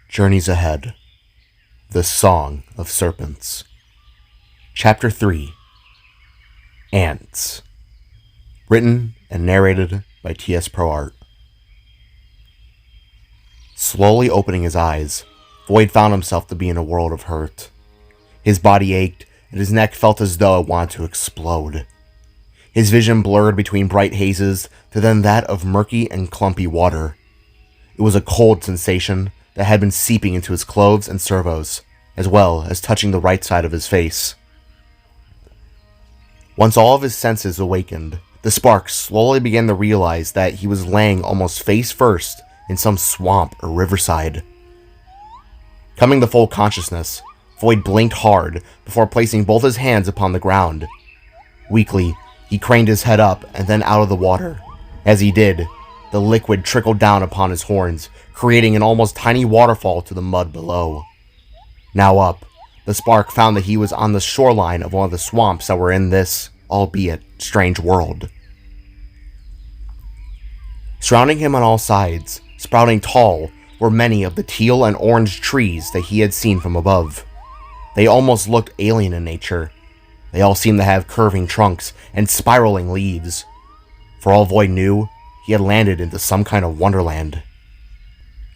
Journeys Ahead. The Song of Serpents. Chapter 3. Ants. Written and narrated by T.S. ProArt. Slowly opening his eyes, Void found himself to be in a world of hurt. His body ached, and his neck felt as though it wanted to explode. His vision blurred between bright hazes to then that of murky and clumpy water. It was a cold sensation that had been seeping into his clothes and servos, as well as touching the right side of his face. Once all of his senses awakened, the spark slowly began to realize that he was laying almost face first in some swamp or riverside. Coming to full consciousness, Void blinked hard before placing both his hands upon the ground. Weakly, he craned his head up and then out of the water. As he did, the liquid trickled down upon his horns, creating an almost tiny waterfall to the mud below. Now up, the spark found that he was on the shoreline of one of the swamps that were in this, albeit strange world. Surrounding him on all sides, sprouting tall, were many of the teal and orange trees that he had seen from above. They almost looked alien in nature. They all seemed to have curving trunks and spiraling leaves. For all Void knew, he had landed into some kind of wonderland.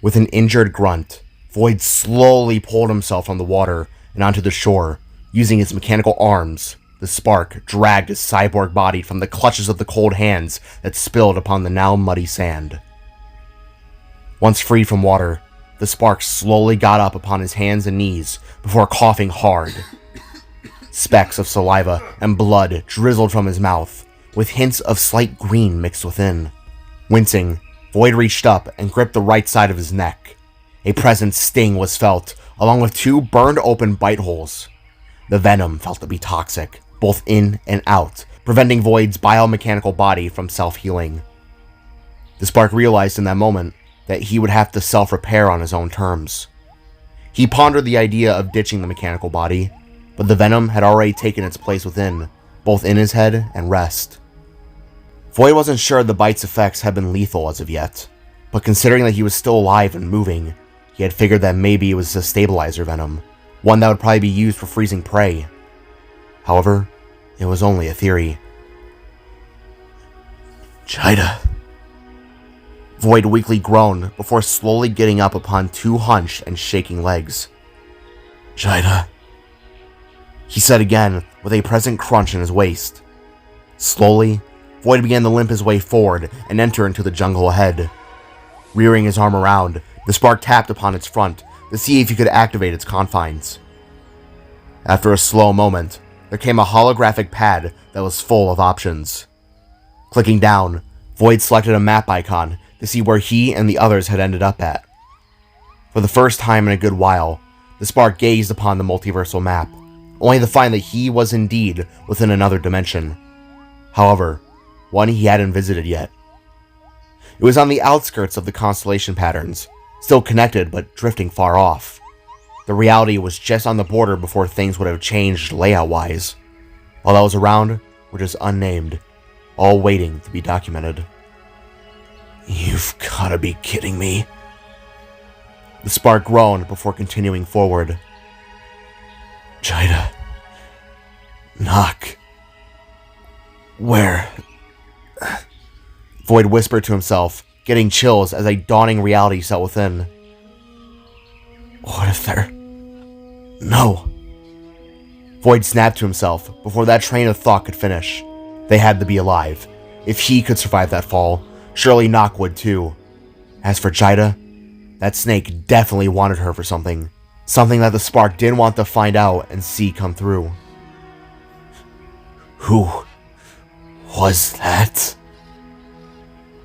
With an injured grunt, Void slowly pulled himself from the water and onto the shore. Using his mechanical arms, the spark dragged his cyborg body from the clutches of the cold hands that spilled upon the now muddy sand. Once free from water, the spark slowly got up upon his hands and knees before coughing hard. Specks of saliva and blood drizzled from his mouth, with hints of slight green mixed within. Wincing, Void reached up and gripped the right side of his neck. A present sting was felt, along with two burned open bite holes. The venom felt to be toxic, both in and out, preventing Void's biomechanical body from self-healing. The spark realized in that moment that he would have to self-repair on his own terms. He pondered the idea of ditching the mechanical body, but the venom had already taken its place within, both in his head and rest. Void wasn't sure the bite's effects had been lethal as of yet, but considering that he was still alive and moving, he had figured that maybe it was a stabilizer venom, one that would probably be used for freezing prey. However, it was only a theory. Chida. Void weakly groaned before slowly getting up upon two hunched and shaking legs. Chida. He said again with a present crunch in his waist. Slowly, Void began to limp his way forward and enter into the jungle ahead. Rearing his arm around, the spark tapped upon its front to see if he could activate its confines. After a slow moment, there came a holographic pad that was full of options. Clicking down, Void selected a map icon to see where he and the others had ended up at. For the first time in a good while, the spark gazed upon the multiversal map, only to find that he was indeed within another dimension. However, one he hadn't visited yet. It was on the outskirts of the constellation patterns, still connected but drifting far off. The reality was just on the border before things would have changed layout-wise. All that was around were just unnamed, all waiting to be documented. You've gotta be kidding me. The spark groaned before continuing forward. Chida. Knock. Where? Void whispered to himself, getting chills as a dawning reality set within. What if they're... No. Void snapped to himself before that train of thought could finish. They had to be alive. If he could survive that fall, surely Knock would too. As for Chida, that snake definitely wanted her for something. Something that the spark didn't want to find out and see come through. Who was that?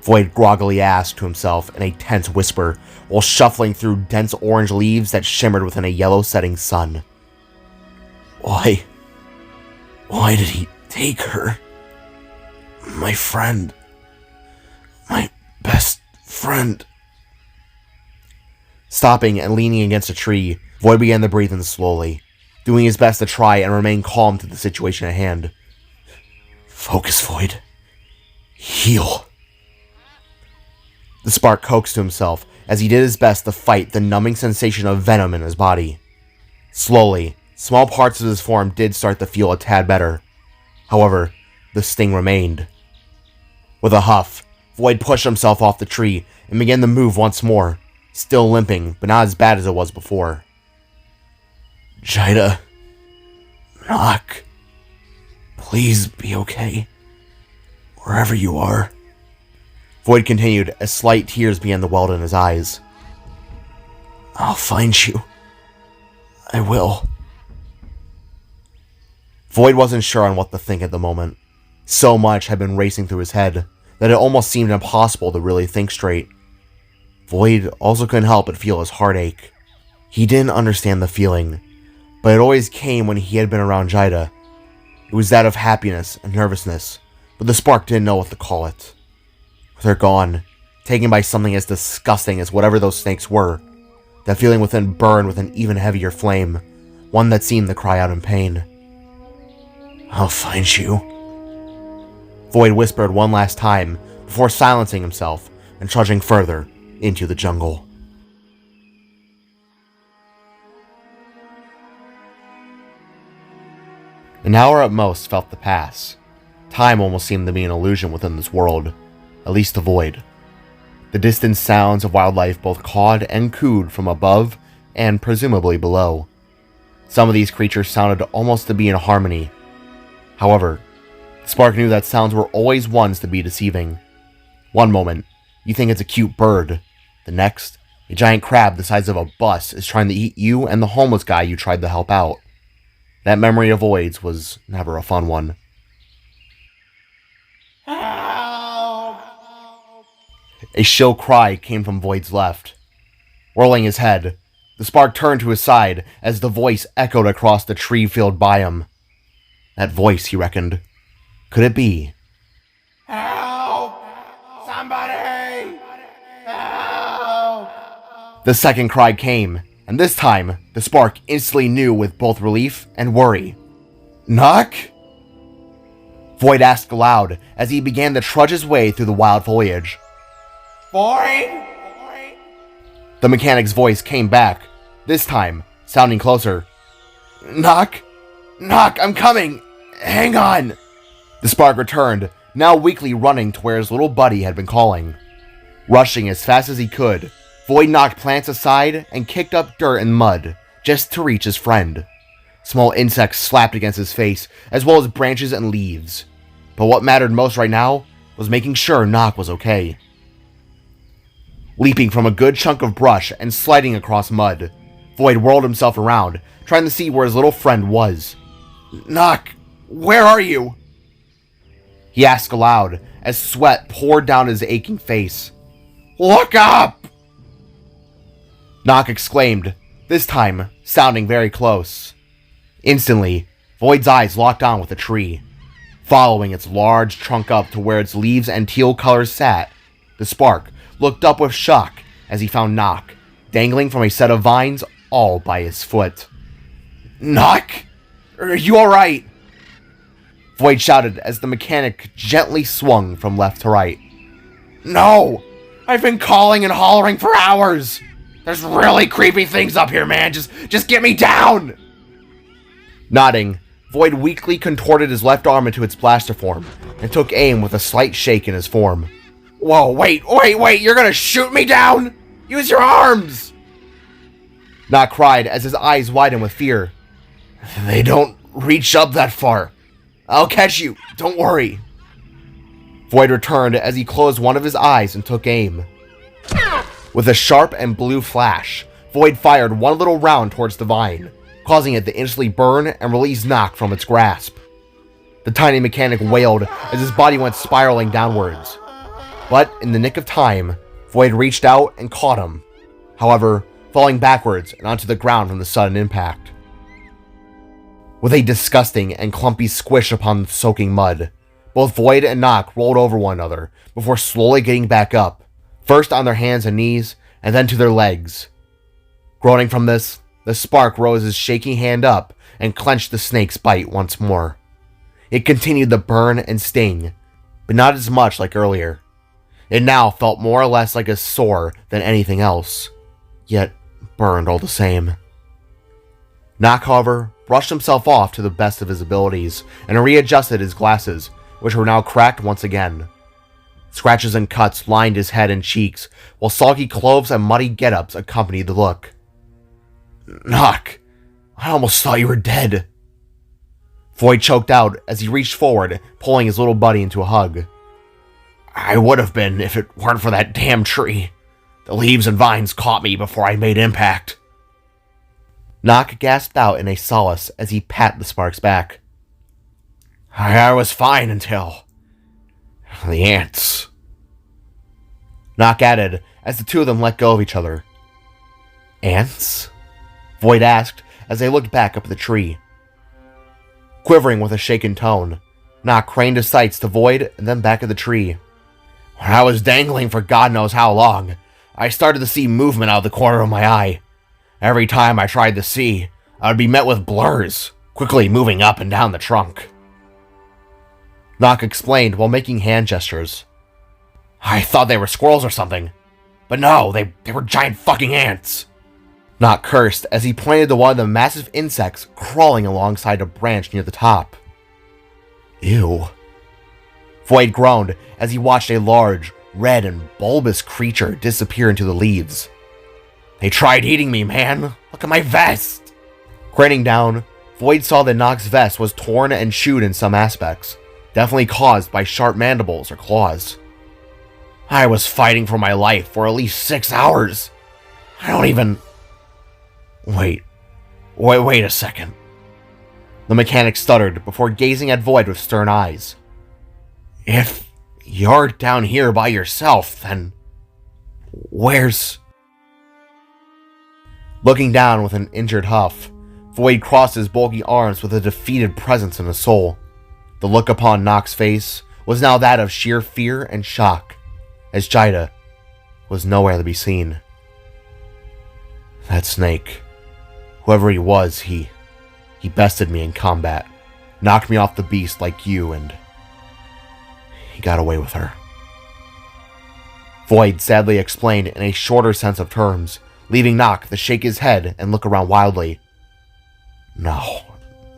Void groggily asked to himself in a tense whisper while shuffling through dense orange leaves that shimmered within a yellow setting sun. Why did he take her? My friend. My best friend. Stopping and leaning against a tree, Void began to breathe in slowly, doing his best to try and remain calm to the situation at hand. Focus, Void. Heal. The spark coaxed to himself as he did his best to fight the numbing sensation of venom in his body. Slowly, small parts of his form did start to feel a tad better. However, the sting remained. With a huff, Void pushed himself off the tree and began to move once more, still limping, but not as bad as it was before. Jida, Nock, please be okay, wherever you are. Void continued as slight tears began to weld in his eyes. I'll find you. I will. Void wasn't sure on what to think at the moment. So much had been racing through his head that it almost seemed impossible to really think straight. Void also couldn't help but feel his heart ache. He didn't understand the feeling, but it always came when he had been around Jida. It was that of happiness and nervousness, but the spark didn't know what to call it. With her gone, taken by something as disgusting as whatever those snakes were, that feeling within burned with an even heavier flame, one that seemed to cry out in pain. I'll find you. Void whispered one last time before silencing himself and trudging further into the jungle. An hour at most felt to pass. Time almost seemed to be an illusion within this world, at least to Void. The distant sounds of wildlife both cawed and cooed from above and presumably below. Some of these creatures sounded almost to be in harmony. However, Spark knew that sounds were always ones to be deceiving. One moment, you think it's a cute bird. The next, a giant crab the size of a bus is trying to eat you and the homeless guy you tried to help out. That memory of Void's was never a fun one. Help! A shrill cry came from Void's left. Whirling his head, the Spark turned to his side as the voice echoed across the tree-filled biome. That voice, he reckoned. Could it be? Help! Somebody! Help! The second cry came, and this time, the Spark instantly knew with both relief and worry. Nock? Void asked aloud as he began to trudge his way through the wild foliage. Void? The mechanic's voice came back, this time sounding closer. Nock? Nock, I'm coming! Hang on! The Spark returned, now weakly running to where his little buddy had been calling. Rushing as fast as he could, Void knocked plants aside and kicked up dirt and mud, just to reach his friend. Small insects slapped against his face, as well as branches and leaves. But what mattered most right now was making sure Nock was okay. Leaping from a good chunk of brush and sliding across mud, Void whirled himself around, trying to see where his little friend was. Nock, where are you? He asked aloud as sweat poured down his aching face. Look up! Nock exclaimed, this time sounding very close. Instantly, Void's eyes locked on with the tree. Following its large trunk up to where its leaves and teal colors sat, the Spark looked up with shock as he found Nock, dangling from a set of vines all by his foot. Nock? Are you alright? Void shouted as the mechanic gently swung from left to right. No! I've been calling and hollering for hours! There's really creepy things up here, man! Just get me down! Nodding, Void weakly contorted his left arm into its blaster form and took aim with a slight shake in his form. Whoa, wait, you're gonna shoot me down? Use your arms! Nock cried as his eyes widened with fear. They don't reach up that far. I'll catch you, don't worry. Void returned as he closed one of his eyes and took aim. With a sharp and blue flash, Void fired one little round towards the vine, causing it to instantly burn and release Nock from its grasp. The tiny mechanic wailed as his body went spiraling downwards. But in the nick of time, Void reached out and caught him, however, falling backwards and onto the ground from the sudden impact. With a disgusting and clumpy squish upon the soaking mud, both Void and Nock rolled over one another before slowly getting back up, first on their hands and knees, and then to their legs. Groaning from this, the Spark rose his shaky hand up and clenched the snake's bite once more. It continued to burn and sting, but not as much like earlier. It now felt more or less like a sore than anything else, yet burned all the same. Knock, however, brushed himself off to the best of his abilities and readjusted his glasses, which were now cracked once again. Scratches and cuts lined his head and cheeks, while soggy clothes and muddy get-ups accompanied the look. "Knock, I almost thought you were dead." Void choked out as he reached forward, pulling his little buddy into a hug. "I would have been if it weren't for that damn tree. The leaves and vines caught me before I made impact." Knock gasped out in a solace as he patted the Spark's back. I was fine until the ants." Knock added as the two of them let go of each other. "Ants?" Void asked as they looked back up at the tree. Quivering with a shaken tone, Knock craned his sights to Void and then back at the tree. "When I was dangling for God knows how long, I started to see movement out of the corner of my eye. Every time I tried to see, I would be met with blurs, quickly moving up and down the trunk." Knock explained while making hand gestures. "I thought they were squirrels or something, but no, they were giant fucking ants." Knock cursed as he pointed to one of the massive insects crawling alongside a branch near the top. "Ew." Void groaned as he watched a large, red and bulbous creature disappear into the leaves. "They tried eating me, man. Look at my vest." Craning down, Void saw that Knock's vest was torn and chewed in some aspects, definitely caused by sharp mandibles or claws. "I was fighting for my life for at least 6 hours. I don't even... Wait a second." The mechanic stuttered before gazing at Void with stern eyes. "If you're down here by yourself, then where's..." Looking down with an injured huff, Void crossed his bulky arms with a defeated presence in his soul. The look upon Knock's face was now that of sheer fear and shock, as Jida was nowhere to be seen. "That snake, whoever he was, he bested me in combat, knocked me off the beast like you, and he got away with her." Void sadly explained in a shorter sense of terms, leaving Knock to shake his head and look around wildly. No,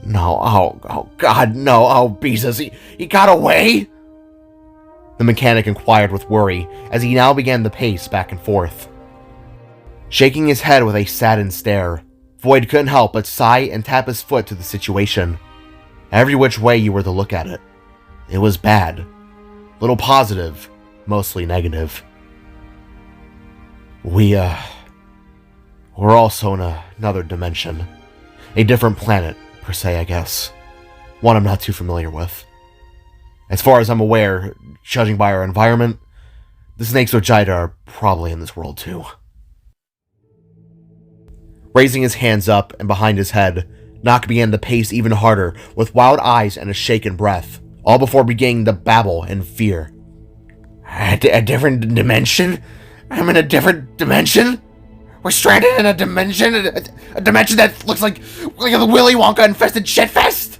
oh God, no, oh Jesus, he got away?" The mechanic inquired with worry as he now began to pace back and forth. Shaking his head with a saddened stare, Void couldn't help but sigh and tap his foot to the situation. Every which way you were to look at it, it was bad. Little positive, mostly negative. We're also in another dimension. A different planet, per se, I guess. One I'm not too familiar with. As far as I'm aware, judging by our environment, the snakes of Jida are probably in this world too. Raising his hands up and behind his head, Knock began to pace even harder with wild eyes and a shaken breath, all before beginning to babble in fear. A different dimension? I'm in a different dimension? We're stranded in a dimension that looks like a Willy Wonka infested shitfest?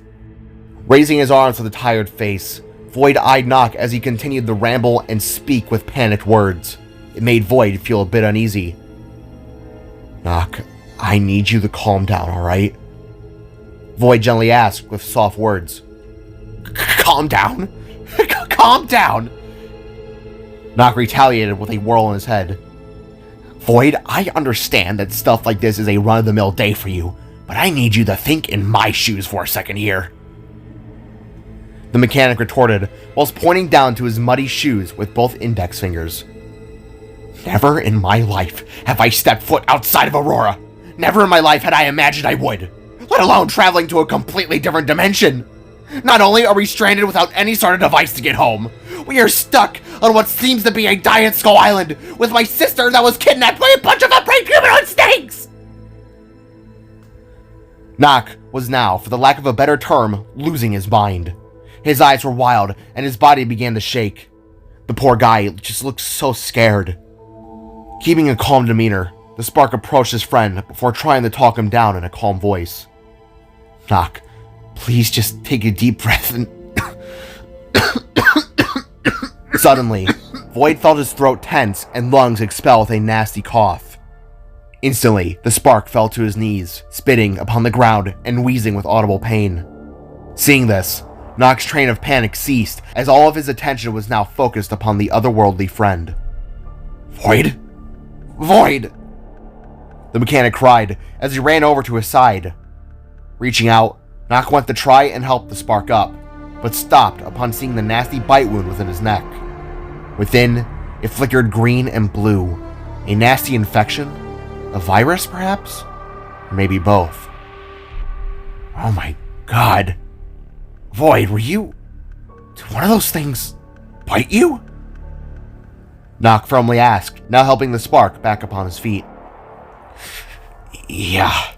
Raising his arms with a tired face, Void eyed Knock as he continued to ramble and speak with panicked words. It made Void feel a bit uneasy. "Knock, I need you to calm down, alright?" Void gently asked with soft words. "Calm down? Calm down!" Knock retaliated with a whirl in his head. "Void, I understand that stuff like this is a run-of-the-mill day for you, but I need you to think in my shoes for a second here." The mechanic retorted, whilst pointing down to his muddy shoes with both index fingers. "Never in my life have I stepped foot outside of Aurora. Never in my life had I imagined I would, let alone traveling to a completely different dimension. Not only are we stranded without any sort of device to get home, we are stuck on what seems to be a Giant Skull Island with my sister that was kidnapped by a bunch of upright humanoid snakes!" Knock was now, for the lack of a better term, losing his mind. His eyes were wild, and his body began to shake. The poor guy just looked so scared. Keeping a calm demeanor, the Spark approached his friend before trying to talk him down in a calm voice. "Knock, please just take a deep breath and..." Suddenly, Void felt his throat tense and lungs expel with a nasty cough. Instantly, the spark fell to his knees, spitting upon the ground and wheezing with audible pain. Seeing this, Nock's train of panic ceased as all of his attention was now focused upon the otherworldly friend. Void? Void! The mechanic cried as he ran over to his side. Reaching out, Nock went to try and help the spark up, but stopped upon seeing the nasty bite wound within his neck. Within, it flickered green and blue. A nasty infection? A virus, perhaps? Or maybe both. Oh my god. Void, did one of those things bite you? Nock firmly asked, now helping the spark back upon his feet. Yeah.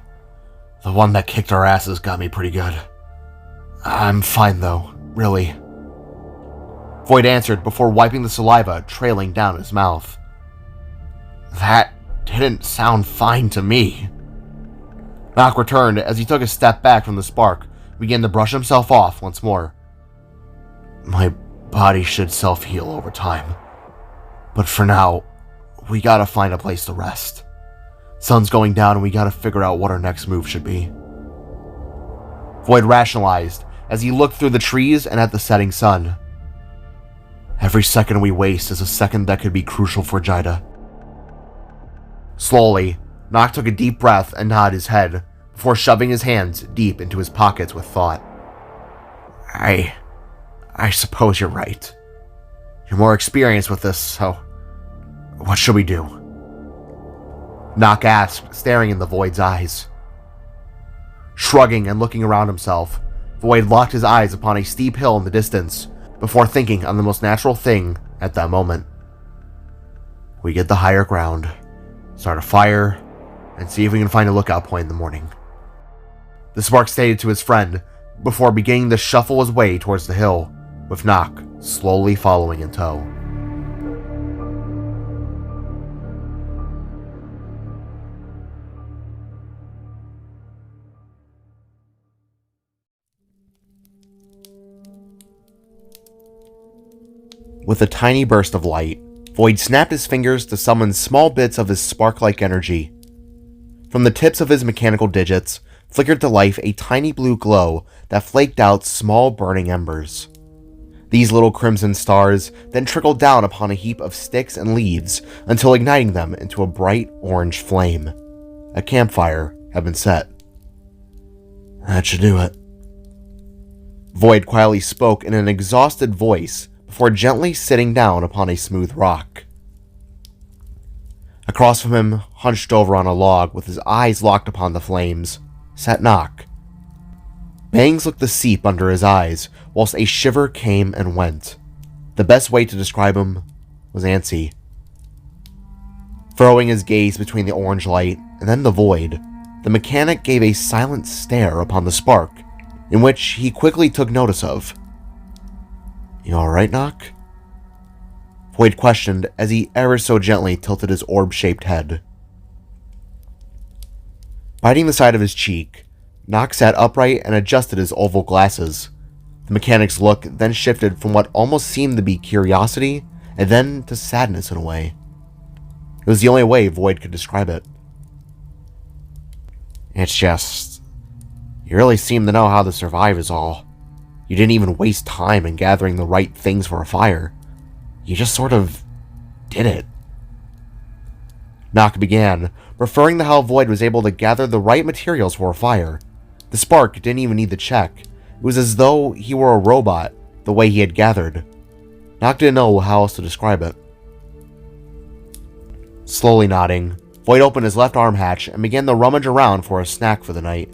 The one that kicked our asses got me pretty good. I'm fine though, really. Void answered before wiping the saliva trailing down his mouth. That didn't sound fine to me. Nock returned as he took a step back from the spark and began to brush himself off once more. My body should self-heal over time. But for now, we gotta find a place to rest. Sun's going down and we gotta figure out what our next move should be. Void rationalized as he looked through the trees and at the setting sun. Every second we waste is a second that could be crucial for Jida. Slowly, Nock took a deep breath and nodded his head before shoving his hands deep into his pockets with thought. I suppose you're right. You're more experienced with this, so what should we do? Nock asked, staring in the Void's eyes. Shrugging and looking around himself, Void locked his eyes upon a steep hill in the distance before thinking on the most natural thing at that moment. We get the higher ground, start a fire, and see if we can find a lookout point in the morning. The spark stated to his friend before beginning to shuffle his way towards the hill, with Nock slowly following in tow. With a tiny burst of light, Void snapped his fingers to summon small bits of his spark-like energy. From the tips of his mechanical digits, flickered to life a tiny blue glow that flaked out small burning embers. These little crimson stars then trickled down upon a heap of sticks and leaves until igniting them into a bright orange flame. A campfire had been set. That should do it. Void quietly spoke in an exhausted voice before gently sitting down upon a smooth rock. Across from him, hunched over on a log with his eyes locked upon the flames, sat Nock. Bangs looked to seep under his eyes, whilst a shiver came and went. The best way to describe him was antsy. Furrowing his gaze between the orange light and then the void, the mechanic gave a silent stare upon the spark, in which he quickly took notice of. You alright, Nock? Void questioned as he ever so gently tilted his orb-shaped head. Biting the side of his cheek, Nock sat upright and adjusted his oval glasses. The mechanic's look then shifted from what almost seemed to be curiosity and then to sadness in a way. It was the only way Void could describe it. It's just, you really seem to know how to survive is all. You didn't even waste time in gathering the right things for a fire. You just sort of did it. Nock began, referring to how Void was able to gather the right materials for a fire. The spark didn't even need to check. It was as though he were a robot, the way he had gathered. Nock didn't know how else to describe it. Slowly nodding, Void opened his left arm hatch and began to rummage around for a snack for the night.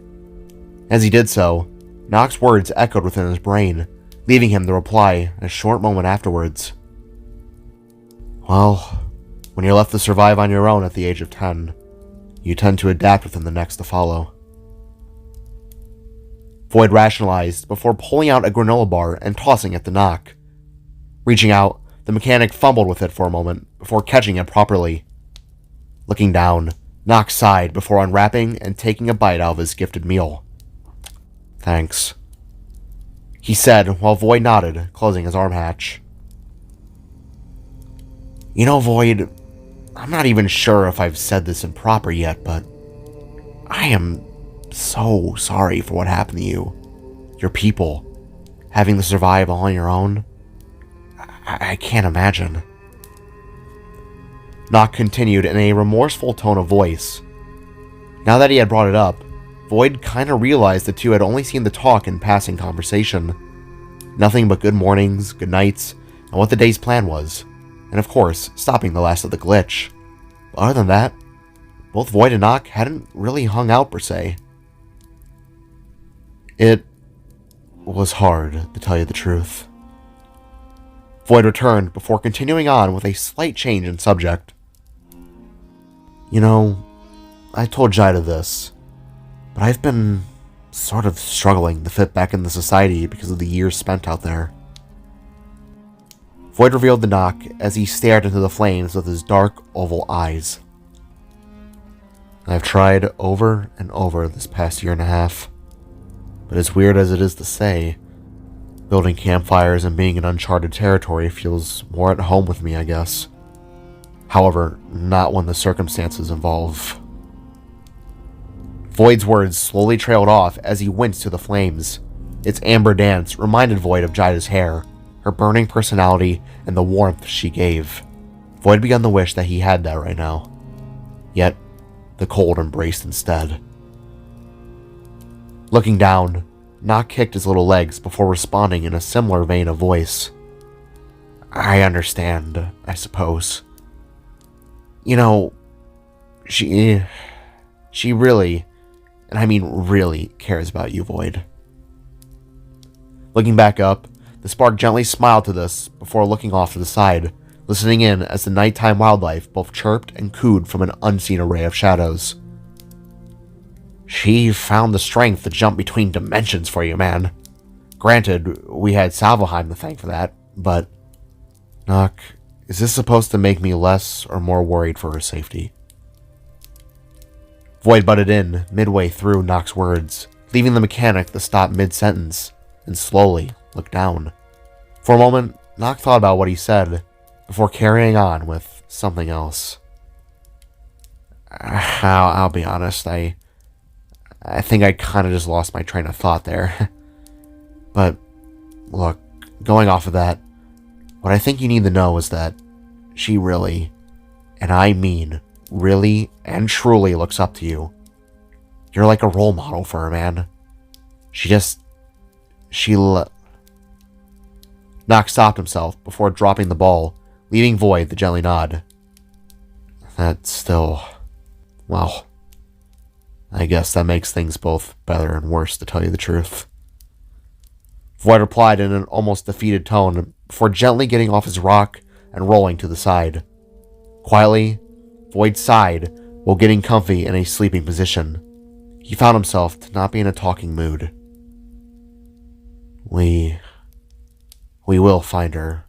As he did so, Nock's words echoed within his brain, leaving him to reply a short moment afterwards. Well, when you're left to survive on your own at the age of 10, you tend to adapt within the next to follow. Void rationalized before pulling out a granola bar and tossing it to Nock. Reaching out, the mechanic fumbled with it for a moment before catching it properly. Looking down, Nock sighed before unwrapping and taking a bite out of his gifted meal. Thanks, he said while Void nodded, closing his arm hatch. Void, I'm not even sure if I've said this improper yet, but I am so sorry for what happened to you. Your people, having to survive all on your own. I can't imagine. Nock continued in a remorseful tone of voice. Now that he had brought it up, Void kinda realized the two had only seemed to talk in passing conversation. Nothing but good mornings, good nights, and what the day's plan was. And of course, stopping the last of the glitch. But other than that, both Void and Nock hadn't really hung out per se. It was hard, to tell you the truth. Void returned before continuing on with a slight change in subject. I told Jida this, but I've been sort of struggling to fit back into society because of the years spent out there. Void revealed to Nock as he stared into the flames with his dark, oval eyes. I've tried over and over this past year and a half, but as weird as it is to say, building campfires and being in uncharted territory feels more at home with me, I guess. However, not when the circumstances involve. Void's words slowly trailed off as he winced to the flames. Its amber dance reminded Void of Jida's hair, her burning personality, and the warmth she gave. Void began to wish that he had that right now. Yet, the cold embraced instead. Looking down, Nock kicked his little legs before responding in a similar vein of voice. I understand, I suppose. She really, and I mean really, cares about you, Void. Looking back up, the spark gently smiled to this before looking off to the side, listening in as the nighttime wildlife both chirped and cooed from an unseen array of shadows. She found the strength to jump between dimensions for you, man. Granted, we had Salvaheim to thank for that, but... Nock, is this supposed to make me less or more worried for her safety? Void butted in midway through Nock's words, leaving the mechanic to stop mid-sentence and slowly look down. For a moment, Nock thought about what he said before carrying on with something else. I'll be honest, I think I kind of just lost my train of thought there. But, look, going off of that, what I think you need to know is that she really, and I mean really and truly, looks up to you. You're like a role model for her, man. Nock stopped himself before dropping the ball, leaving Void the gently nod. That's still... well, I guess that makes things both better and worse, to tell you the truth. Void replied in an almost defeated tone before gently getting off his rock and rolling to the side. Quietly, Void sighed while getting comfy in a sleeping position. He found himself to not be in a talking mood. We will find her,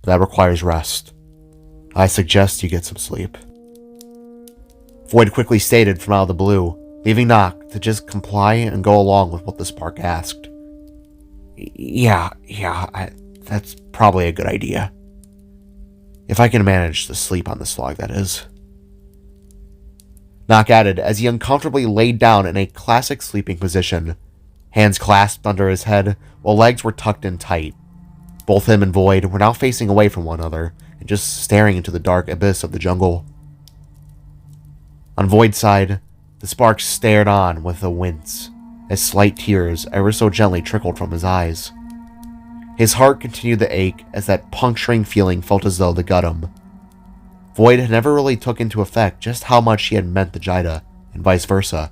but that requires rest. I suggest you get some sleep. Void quickly stated from out of the blue, leaving Nock to just comply and go along with what the spark asked. Yeah, that's probably a good idea. If I can manage to sleep on this log, that is. Nock added as he uncomfortably laid down in a classic sleeping position, hands clasped under his head while legs were tucked in tight. Both him and Void were now facing away from one another and just staring into the dark abyss of the jungle. On Void's side, the spark stared on with a wince, as slight tears ever so gently trickled from his eyes. His heart continued to ache as that puncturing feeling felt as though to gut him. Void had never really took into effect just how much she had meant to Jida, and vice versa.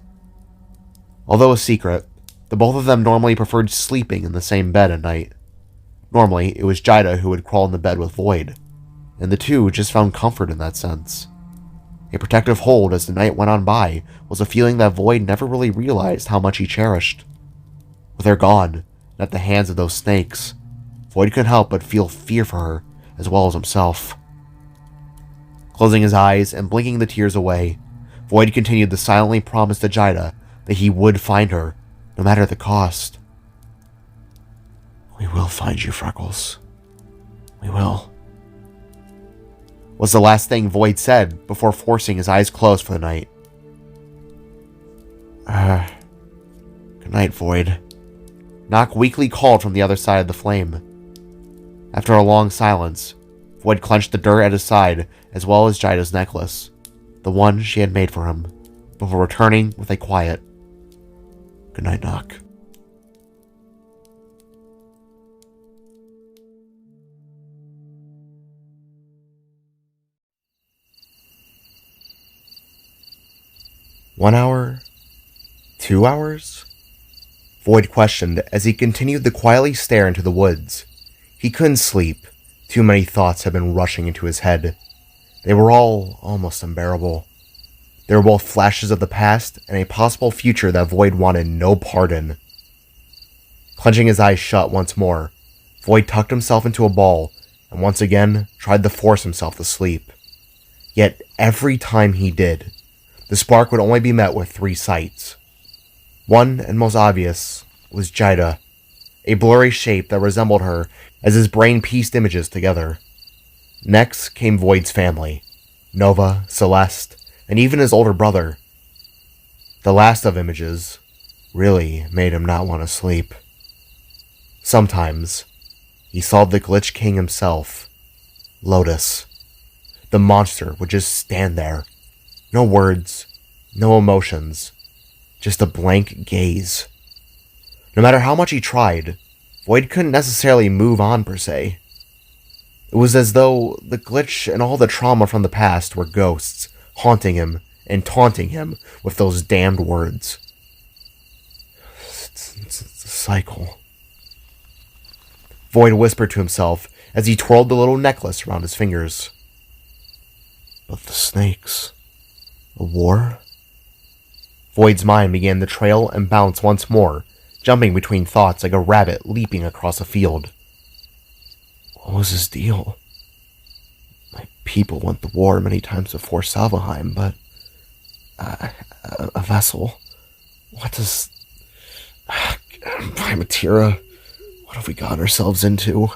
Although a secret, the both of them normally preferred sleeping in the same bed at night. Normally, it was Jida who would crawl in the bed with Void, and the two just found comfort in that sense. A protective hold as the night went on by was a feeling that Void never really realized how much he cherished. With her gone, and at the hands of those snakes, Void couldn't help but feel fear for her as well as himself. Closing his eyes and blinking the tears away, Void continued to silently promise to Jida that he would find her, no matter the cost. We will find you, Freckles. We will. was the last thing Void said before forcing his eyes closed for the night. Good night, Void. Nock weakly called from the other side of the flame. After a long silence, Void clenched the dirt at his side as well as Jida's necklace, the one she had made for him, before returning with a quiet, "Good night, Nock." "1 hour? 2 hours?" Void questioned as he continued to quietly stare into the woods. He couldn't sleep. Too many thoughts had been rushing into his head. They were all almost unbearable. They were both flashes of the past and a possible future that Void wanted no part in. Clenching his eyes shut once more, Void tucked himself into a ball and once again tried to force himself to sleep. Yet every time he did, the spark would only be met with 3 sights. One, and most obvious, was Jida, a blurry shape that resembled her as his brain pieced images together. Next came Void's family, Nova, Celeste, and even his older brother. The last of images really made him not want to sleep. Sometimes, he saw the Glitch King himself, Lotus. The monster would just stand there. No words, no emotions, just a blank gaze. No matter how much he tried, Void couldn't necessarily move on per se. It was as though the glitch and all the trauma from the past were ghosts, haunting him and taunting him with those damned words. It's a cycle. Void whispered to himself as he twirled the little necklace around his fingers. But the snakes... a war? Void's mind began to trail and bounce once more, jumping between thoughts like a rabbit leaping across a field. What was his deal? My people went to war many times before Salvaheim, but... a vessel? What does... Primatira... What have we gotten ourselves into?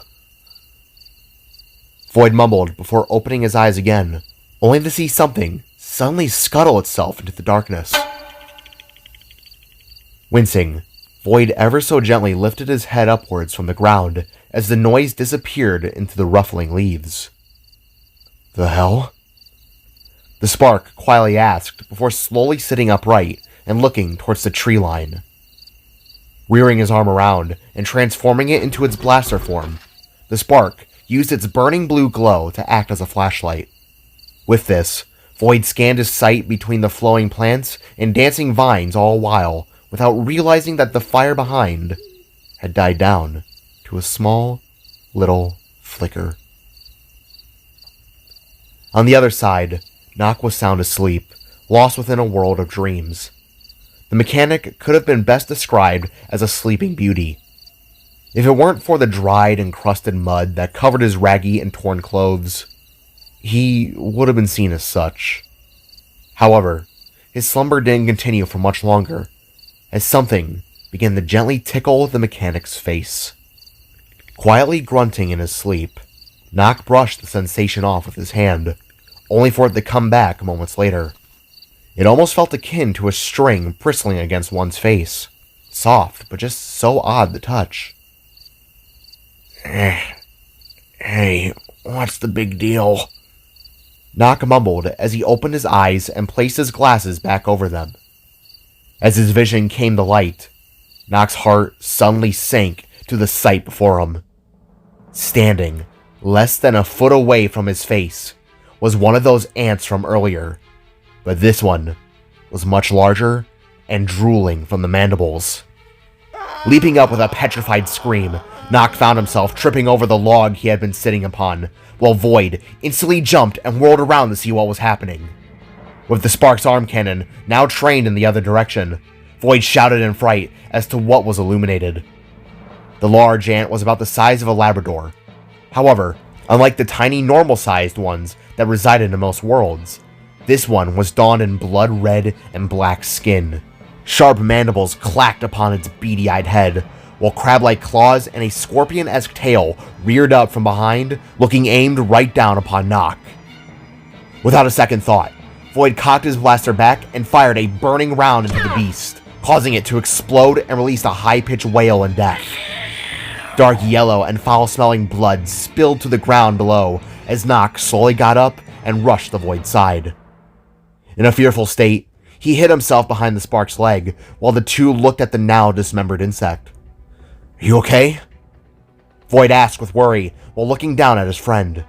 Void mumbled before opening his eyes again, only to see something suddenly scuttle itself into the darkness. Wincing, Void ever so gently lifted his head upwards from the ground as the noise disappeared into the ruffling leaves. The hell? The spark quietly asked before slowly sitting upright and looking towards the tree line. Rearing his arm around and transforming it into its blaster form, the spark used its burning blue glow to act as a flashlight. With this, Void scanned his sight between the flowing plants and dancing vines all while, without realizing that the fire behind had died down to a small, little flicker. On the other side, Nock was sound asleep, lost within a world of dreams. The mechanic could have been best described as a sleeping beauty. If it weren't for the dried and crusted mud that covered his raggy and torn clothes, he would have been seen as such. However, his slumber didn't continue for much longer, as something began to gently tickle the mechanic's face. Quietly grunting in his sleep, Nock brushed the sensation off with his hand, only for it to come back moments later. It almost felt akin to a string bristling against one's face, soft but just so odd to touch. Hey, what's the big deal? Nock mumbled as he opened his eyes and placed his glasses back over them. As his vision came to light, Nock's heart suddenly sank to the sight before him. Standing less than a foot away from his face was one of those ants from earlier, but this one was much larger and drooling from the mandibles. Leaping up with a petrified scream, Nock found himself tripping over the log he had been sitting upon, while Void instantly jumped and whirled around to see what was happening. With the Spark's arm cannon now trained in the other direction, Void shouted in fright as to what was illuminated. The large ant was about the size of a Labrador. However, unlike the tiny normal-sized ones that resided in most worlds, this one was donned in blood-red and black skin. Sharp mandibles clacked upon its beady-eyed head, while crab-like claws and a scorpion-esque tail reared up from behind, looking aimed right down upon Nock. Without a second thought, Void cocked his blaster back and fired a burning round into the beast, causing it to explode and release a high-pitched wail in death. Dark yellow and foul-smelling blood spilled to the ground below as Nock slowly got up and rushed the Void's side. In a fearful state, he hid himself behind the Spark's leg while the two looked at the now dismembered insect. "Are you okay?" Void asked with worry while looking down at his friend.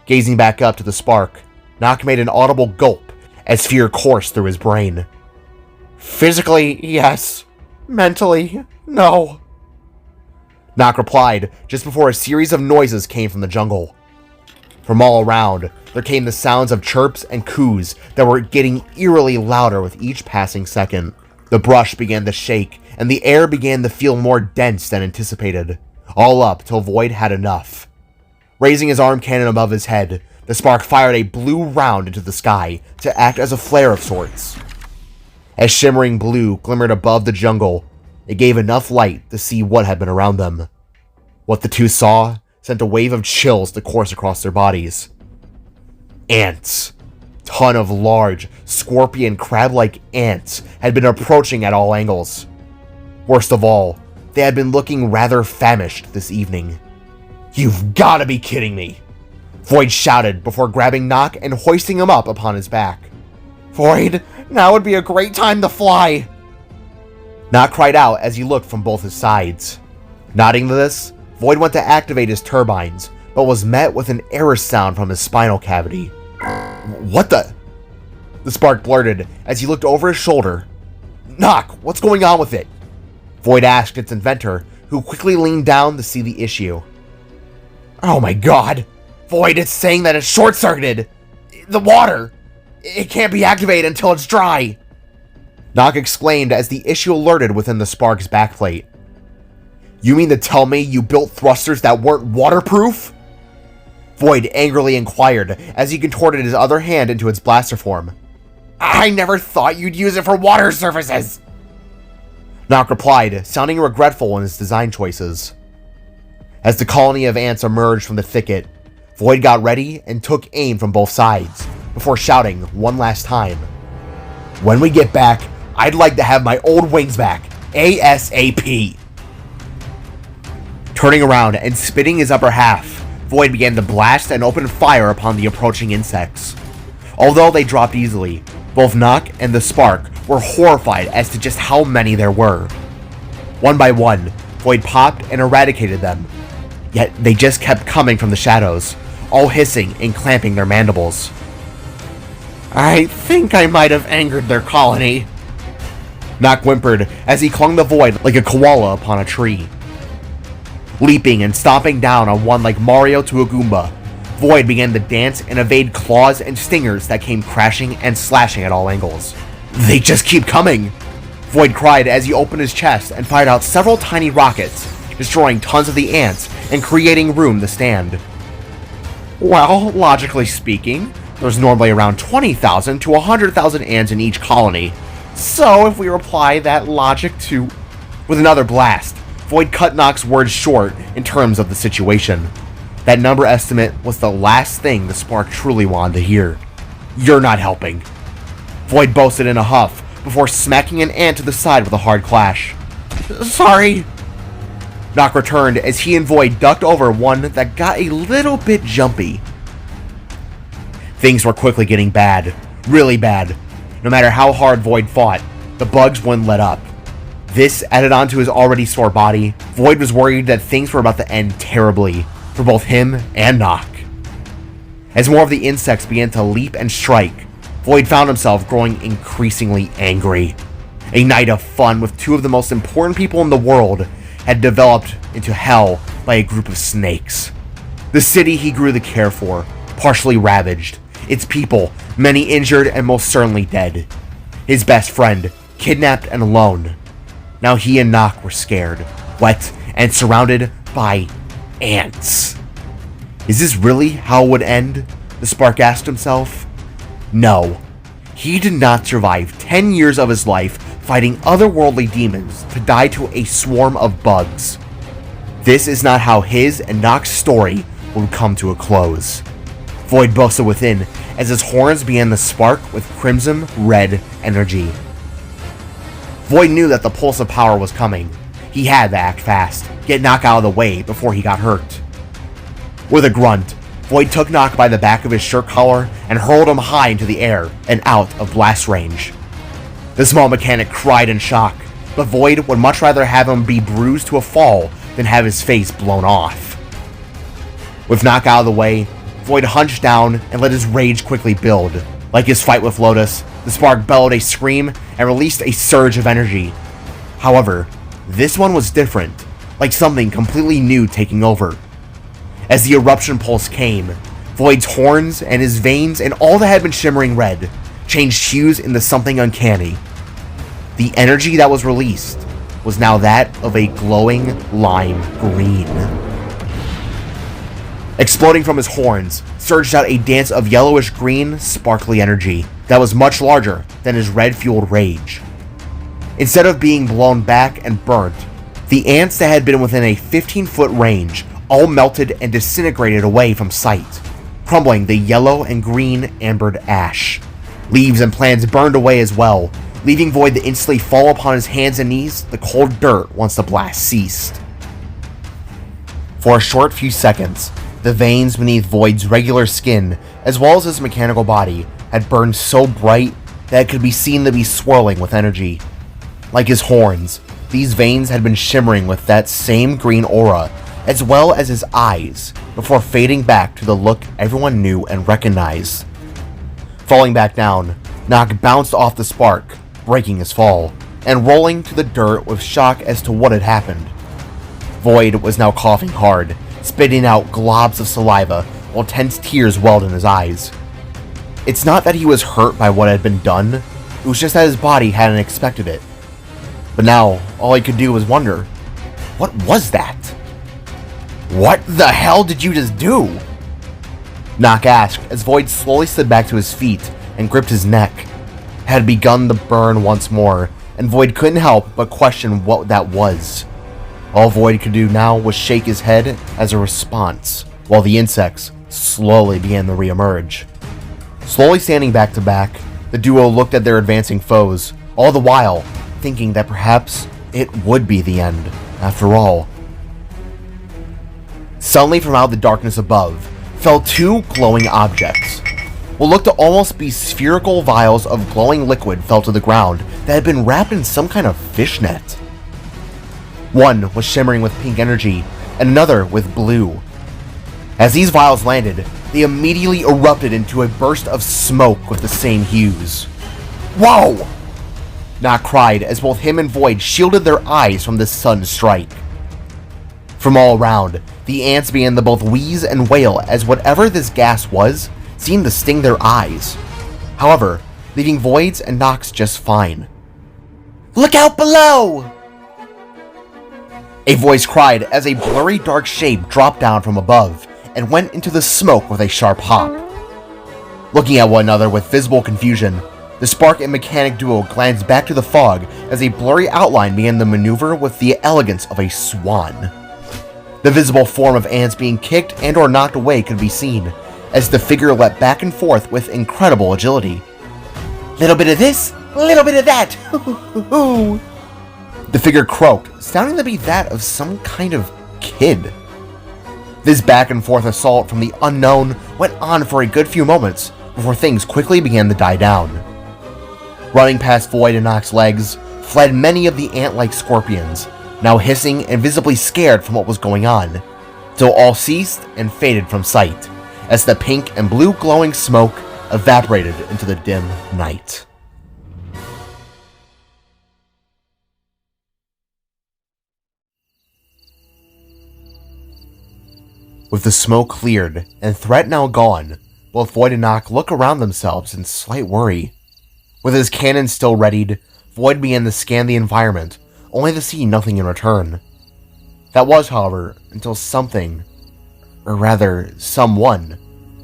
Gazing back up to the Spark, Nock made an audible gulp as fear coursed through his brain. "Physically, yes. Mentally, no." Nock replied just before a series of noises came from the jungle. From all around, there came the sounds of chirps and coos that were getting eerily louder with each passing second. The brush began to shake, and the air began to feel more dense than anticipated, all up till Void had enough. Raising his arm cannon above his head, the Spark fired a blue round into the sky to act as a flare of sorts. As shimmering blue glimmered above the jungle, it gave enough light to see what had been around them. What the two saw sent a wave of chills to course across their bodies. Ants. Ton of large, scorpion crab-like ants had been approaching at all angles. Worst of all, they had been looking rather famished this evening. "You've gotta be kidding me!" Void shouted before grabbing Nock and hoisting him up upon his back. "Void, now would be a great time to fly!" Nock cried out as he looked from both his sides. Nodding to this, Void went to activate his turbines, but was met with an error sound from his spinal cavity. "What the?" the Spark blurted as he looked over his shoulder. "Nock, what's going on with it?" Void asked its inventor, who quickly leaned down to see the issue. "Oh my god! Void, it's saying that it's short-circuited! The water! It can't be activated until it's dry!" Nock exclaimed as the issue alerted within the Spark's backplate. "You mean to tell me you built thrusters that weren't waterproof?" Void angrily inquired as he contorted his other hand into its blaster form. "I never thought you'd use it for water surfaces!" Nock replied, sounding regretful in his design choices. As the colony of ants emerged from the thicket, Void got ready and took aim from both sides, before shouting one last time, "When we get back, I'd like to have my old wings back, ASAP!" Turning around and spitting his upper half, Void began to blast and open fire upon the approaching insects. Although they dropped easily, both Nock and the Spark were horrified as to just how many there were. One by one, Void popped and eradicated them, yet they just kept coming from the shadows, all hissing and clamping their mandibles. "I think I might have angered their colony," Nock whimpered as he clung to Void like a koala upon a tree. Leaping and stomping down on one like Mario to a Goomba, Void began to dance and evade claws and stingers that came crashing and slashing at all angles. "They just keep coming!" Void cried as he opened his chest and fired out several tiny rockets, destroying tons of the ants and creating room to stand. "Well, logically speaking, there's normally around 20,000 to 100,000 ants in each colony, so if we apply that logic to..." With another blast, Void cut Nock's words short in terms of the situation. That number estimate was the last thing the Spark truly wanted to hear. "You're not helping," Void boasted in a huff before smacking an ant to the side with a hard clash. "Sorry." Nock returned as he and Void ducked over one that got a little bit jumpy. Things were quickly getting bad. Really bad. No matter how hard Void fought, the bugs wouldn't let up. This added on to his already sore body. Void was worried that things were about to end terribly for both him and Nock. As more of the insects began to leap and strike, Void found himself growing increasingly angry. A night of fun with two of the most important people in the world had developed into hell by a group of snakes. The city he grew to care for, partially ravaged. Its people, many injured and most certainly dead. His best friend, kidnapped and alone. Now he and Nock were scared, wet, and surrounded by ants. Is this really how it would end? The Spark asked himself. No. He did not survive 10 years of his life fighting otherworldly demons to die to a swarm of bugs. This is not how his and Nock's story would come to a close. Void boasted within as his horns began to spark with crimson red energy. Void knew that the pulse of power was coming. He had to act fast, get Nock out of the way before he got hurt. With a grunt, Void took Nock by the back of his shirt collar and hurled him high into the air and out of blast range. The small mechanic cried in shock, but Void would much rather have him be bruised to a fall than have his face blown off. With Nock out of the way, Void hunched down and let his rage quickly build. Like his fight with Lotus, the spark bellowed a scream and released a surge of energy. However, this one was different, like something completely new taking over. As the eruption pulse came, Void's horns and his veins and all that had been shimmering red changed hues into something uncanny. The energy that was released was now that of a glowing lime green. Exploding from his horns, surged out a dance of yellowish green, sparkly energy that was much larger than his red-fueled rage. Instead of being blown back and burnt, the ants that had been within a 15-foot range all melted and disintegrated away from sight, crumbling the yellow and green ambered ash. Leaves and plants burned away as well, leaving Void to instantly fall upon his hands and knees, the cold dirt once the blast ceased. For a short few seconds, the veins beneath Void's regular skin, as well as his mechanical body, had burned so bright that it could be seen to be swirling with energy. Like his horns, these veins had been shimmering with that same green aura, as well as his eyes, before fading back to the look everyone knew and recognized. Falling back down, Nock bounced off the spark, breaking his fall, and rolling to the dirt with shock as to what had happened. Void was now coughing hard, spitting out globs of saliva, while tense tears welled in his eyes. It's not that he was hurt by what had been done, it was just that his body hadn't expected it. But now, all he could do was wonder, what was that? What the hell did you just do? Nock asked as Void slowly slid back to his feet and gripped his neck. It had begun to burn once more, and Void couldn't help but question what that was. All Void could do now was shake his head as a response, while the insects slowly began to reemerge. Slowly standing back to back, the duo looked at their advancing foes, all the while thinking that perhaps it would be the end, after all. Suddenly from out of the darkness above, fell two glowing objects. What looked to almost be spherical vials of glowing liquid fell to the ground that had been wrapped in some kind of fishnet. One was shimmering with pink energy, and another with blue. As these vials landed, they immediately erupted into a burst of smoke with the same hues. Whoa! Nock cried as both him and Void shielded their eyes from this sudden strike. From all around, the ants began to both wheeze and wail as whatever this gas was seemed to sting their eyes. However, leaving Void's and Nock's just fine. Look out below! A voice cried as a blurry dark shape dropped down from above and went into the smoke with a sharp hop. Looking at one another with visible confusion, the Spark and Mechanic duo glanced back to the fog as a blurry outline began to maneuver with the elegance of a swan. The visible form of ants being kicked and or knocked away could be seen, as the figure leapt back and forth with incredible agility. Little bit of this, little bit of that. The figure croaked, sounding to be that of some kind of kid. This back and forth assault from the unknown went on for a good few moments before things quickly began to die down. Running past Void and Nock's legs, fled many of the ant-like scorpions, now hissing and visibly scared from what was going on, till all ceased and faded from sight, as the pink and blue glowing smoke evaporated into the dim night. With the smoke cleared and threat now gone, both Void and Nock look around themselves in slight worry. With his cannon still readied, Void began to scan the environment, only to see nothing in return. That was, however, until something, or rather, someone,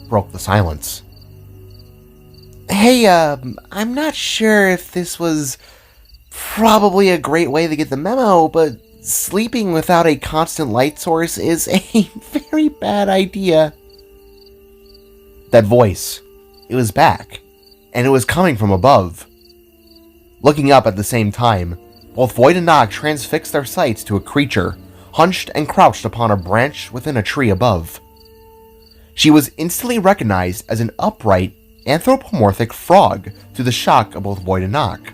broke the silence. Hey, I'm not sure if this was probably a great way to get the memo, but sleeping without a constant light source is a very bad idea. That voice, it was back, and it was coming from above. Looking up at the same time, both Void and Nock transfixed their sights to a creature, hunched and crouched upon a branch within a tree above. She was instantly recognized as an upright, anthropomorphic frog through the shock of both Void and Nock.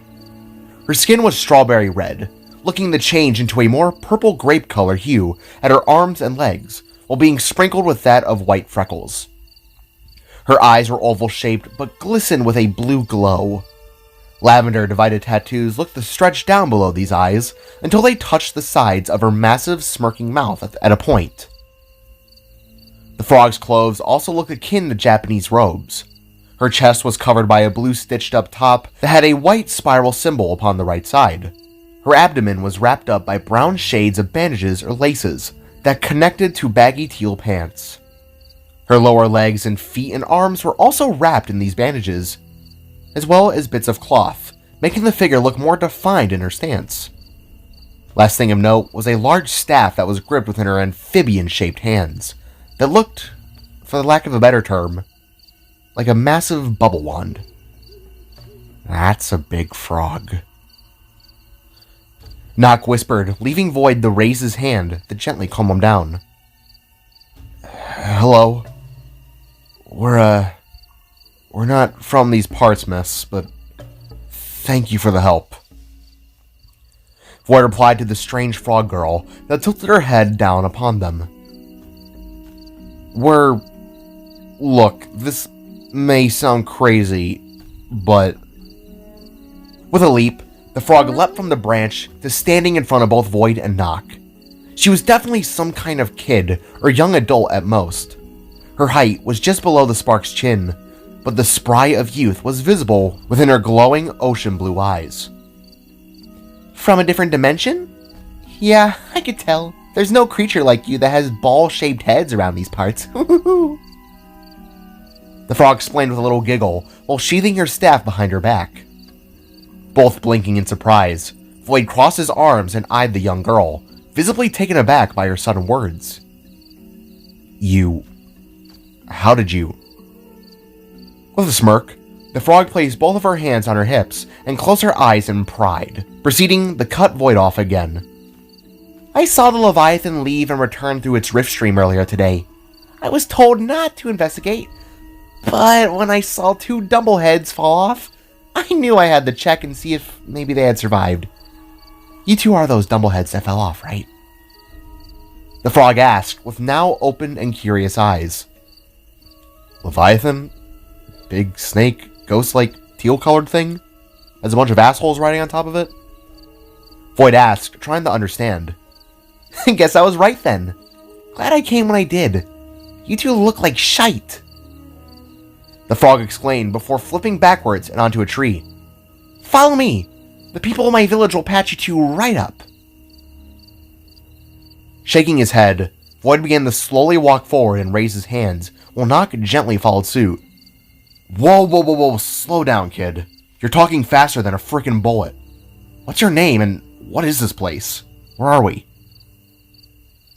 Her skin was strawberry red, looking to change into a more purple grape color hue at her arms and legs, while being sprinkled with that of white freckles. Her eyes were oval-shaped but glistened with a blue glow. Lavender-divided tattoos looked to stretch down below these eyes until they touched the sides of her massive smirking mouth at a point. The frog's clothes also looked akin to Japanese robes. Her chest was covered by a blue stitched-up top that had a white spiral symbol upon the right side. Her abdomen was wrapped up by brown shades of bandages or laces that connected to baggy teal pants. Her lower legs and feet and arms were also wrapped in these bandages, as well as bits of cloth, making the figure look more defined in her stance. Last thing of note was a large staff that was gripped within her amphibian-shaped hands, that looked, for the lack of a better term, like a massive bubble wand. That's a big frog. Nock whispered, leaving Void to raise his hand to gently calm him down. Hello. We're not from these parts, miss, but thank you for the help. Void replied to the strange frog girl that tilted her head down upon them. Look, this may sound crazy, but... With a leap, the frog leapt from the branch to standing in front of both Void and Nock. She was definitely some kind of kid, or young adult at most. Her height was just below the Spark's chin, but the spry of youth was visible within her glowing ocean blue eyes. From a different dimension? Yeah, I could tell. There's no creature like you that has ball-shaped heads around these parts. The frog explained with a little giggle, while sheathing her staff behind her back. Both blinking in surprise, Void crossed his arms and eyed the young girl, visibly taken aback by her sudden words. How did you... With a smirk, the frog placed both of her hands on her hips and closed her eyes in pride, proceeding to cut Void off again. I saw the Leviathan leave and return through its rift stream earlier today. I was told not to investigate, but when I saw two Dumbleheads fall off, I knew I had to check and see if maybe they had survived. You two are those Dumbleheads that fell off, right? The frog asked, with now open and curious eyes. Leviathan? Big snake, ghost-like, teal-colored thing? Has a bunch of assholes riding on top of it? Void asked, trying to understand. Guess I was right then. Glad I came when I did. You two look like shite. The frog exclaimed before flipping backwards and onto a tree. Follow me. The people of my village will patch you two right up. Shaking his head, Void began to slowly walk forward and raise his hands, while Nock gently followed suit. Whoa, slow down, kid. You're talking faster than a frickin' bullet. What's your name, and what is this place? Where are we?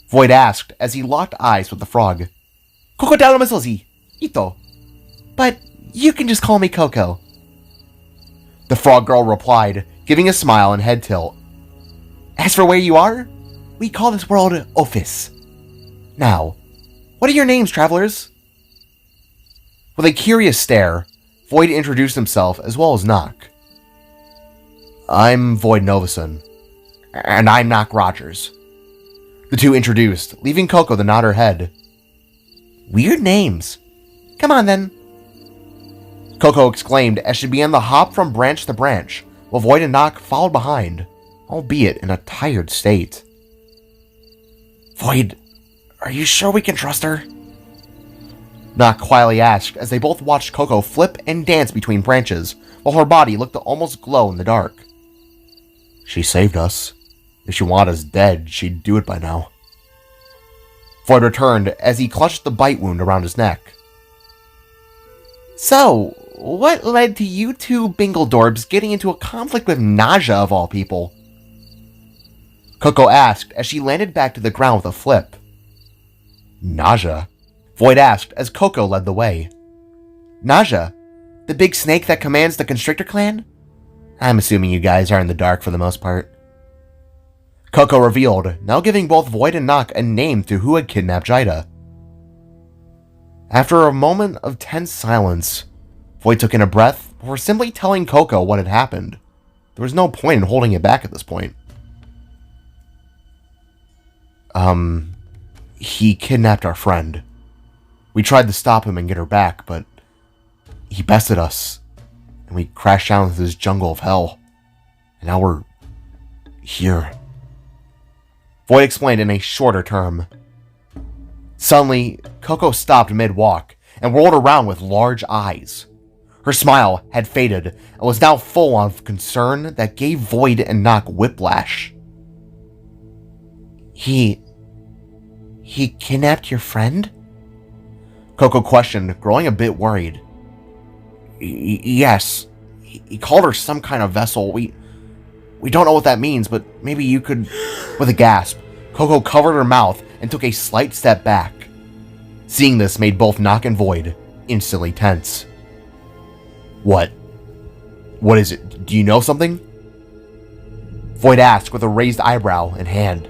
Void asked as he locked eyes with the frog. Crocodile Misozi, Ito. But you can just call me Coco. The frog girl replied, giving a smile and head tilt. As for where you are, we call this world Office. Now, what are your names, travelers? With a curious stare, Void introduced himself as well as Nock. I'm Void Novison, and I'm Nock Rogers. The two introduced, leaving Coco to nod her head. Weird names. Come on, then. Coco exclaimed as she began to hop from branch to branch, while Void and Nock followed behind, albeit in a tired state. Void, are you sure we can trust her? Nock quietly asked as they both watched Coco flip and dance between branches, while her body looked to almost glow in the dark. She saved us. If she wanted us dead, she'd do it by now. Void returned as he clutched the bite wound around his neck. So, what led to you two Bingledorbs getting into a conflict with Naja of all people? Coco asked as she landed back to the ground with a flip. Naja? Void asked as Coco led the way. Naja, The big snake that commands the Constrictor clan? I'm assuming you guys are in the dark for the most part. Coco revealed, now giving both Void and Nock a name to who had kidnapped Jida. After a moment of tense silence, Void took in a breath before simply telling Coco what had happened. There was no point in holding it back at this point. He kidnapped our friend. We tried to stop him and get her back, but he bested us, and we crashed down into this jungle of hell. And now we're here. Void explained in a shorter term. Suddenly, Coco stopped mid-walk and whirled around with large eyes. Her smile had faded and was now full of concern that gave Void and Nock whiplash. He kidnapped your friend? Coco questioned, growing a bit worried. Yes. He called her some kind of vessel. We don't know what that means, but maybe you could... With a gasp, Coco covered her mouth and took a slight step back. Seeing this made both Nock and Void instantly tense. What? What is it? Do you know something? Void asked with a raised eyebrow in hand.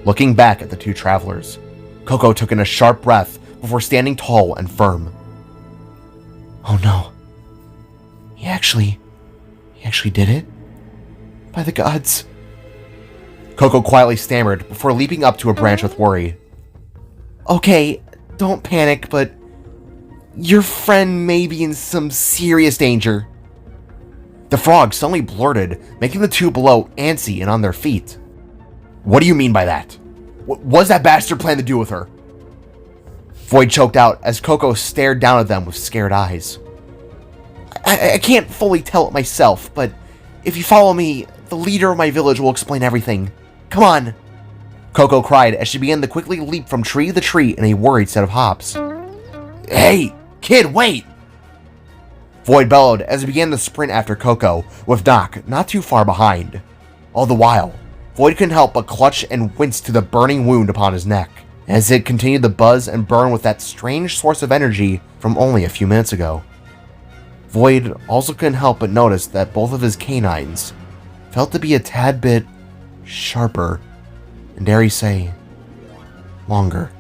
Looking back at the two travelers, Coco took in a sharp breath before standing tall and firm. Oh no. He actually did it? By the gods. Coco quietly stammered before leaping up to a branch with worry. Okay, don't panic, but your friend may be in some serious danger. The frog suddenly blurted, making the two below antsy and on their feet. What do you mean by that? What does that bastard plan to do with her? Void choked out as Coco stared down at them with scared eyes. I can't fully tell it myself, but if you follow me, the leader of my village will explain everything. Come on! Coco cried as she began to quickly leap from tree to tree in a worried set of hops. Hey, kid, wait! Void bellowed as he began to sprint after Coco, with Nock not too far behind. All the while, Void couldn't help but clutch and wince to the burning wound upon his neck, as it continued to buzz and burn with that strange source of energy from only a few minutes ago. Void also couldn't help but notice that both of his canines felt to be a tad bit sharper, and dare I say, longer.